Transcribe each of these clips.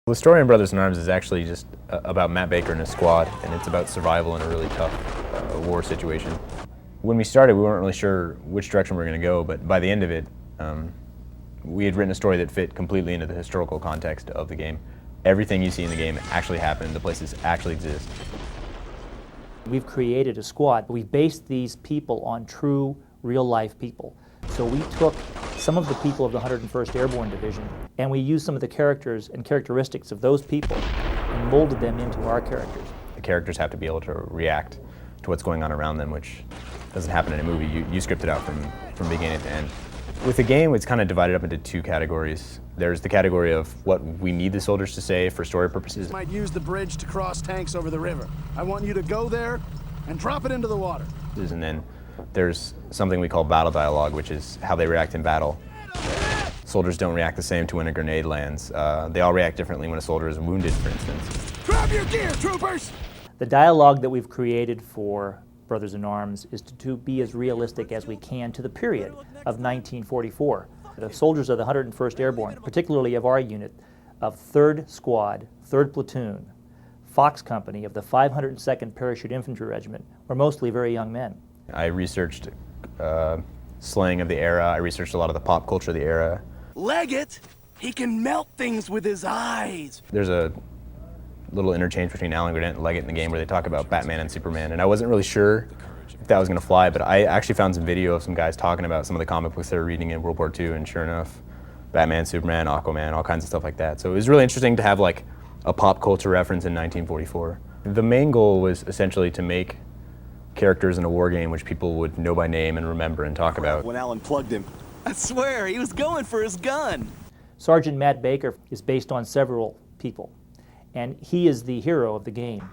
The story in Brothers in Arms is actually just about Matt Baker and his squad, and it's about survival in a really tough war situation. When we started, we weren't really sure which direction we were going to go, but by the end of it, we had written a story that fit completely into the historical context of the game. Everything you see in the game actually happened, the places actually exist. We've created a squad, but we based these people on true, real-life people. So we took some of the people of the 101st Airborne Division, and we used some of the characters and characteristics of those people and molded them into our characters. The characters have to be able to react to what's going on around them, which doesn't happen in a movie. You script it out from beginning to end. With the game, it's kind of divided up into two categories. There's the category of what we need the soldiers to say for story purposes. Might use the bridge to cross tanks over the river. I want you to go there and drop it into the water. And then there's something we call battle dialogue, which is how they react in battle. Soldiers don't react the same to when a grenade lands. They all react differently when a soldier is wounded, for instance. Grab your gear, troopers! The dialogue that we've created for Brothers in Arms is to be as realistic as we can to the period of 1944. The soldiers of the 101st Airborne, particularly of our unit, of 3rd Squad, 3rd Platoon, Fox Company of the 502nd Parachute Infantry Regiment, were mostly very young men. I researched slang of the era. I researched a lot of the pop culture of the era. Leggett, he can melt things with his eyes. There's a little interchange between Alan Granett and Leggett in the game where they talk about Batman and Superman, and I wasn't really sure if that was going to fly, but I actually found some video of some guys talking about some of the comic books they were reading in World War II, and sure enough, Batman, Superman, Aquaman, all kinds of stuff like that. So it was really interesting to have like a pop culture reference in 1944. The main goal was essentially to make characters in a war game which people would know by name and remember and talk about. When Alan plugged him, I swear, he was going for his gun. Sergeant Matt Baker is based on several people, and he is the hero of the game.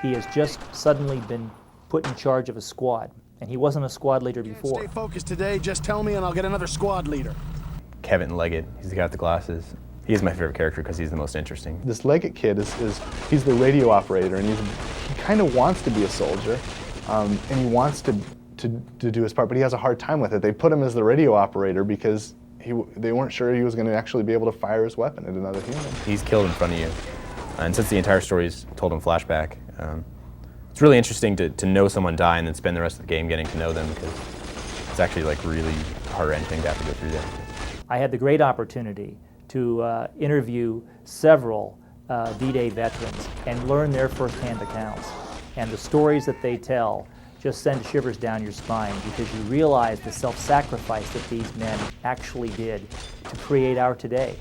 He has just suddenly been put in charge of a squad, and he wasn't a squad leader before. Stay focused today, just tell me and I'll get another squad leader. Kevin Leggett, he's the guy with the glasses. He's my favorite character because he's the most interesting. This Leggett kid he's the radio operator, and he kind of wants to be a soldier, and he wants to do his part, but he has a hard time with it. They put him as the radio operator because they weren't sure he was going to actually be able to fire his weapon at another human. He's killed in front of you, and since the entire story is told in flashback, it's really interesting to know someone die and then spend the rest of the game getting to know them, because it's actually like really heart-wrenching to have to go through that. I had the great opportunity to interview several D-Day veterans and learn their first-hand accounts. And the stories that they tell just send shivers down your spine, because you realize the self-sacrifice that these men actually did to create our today.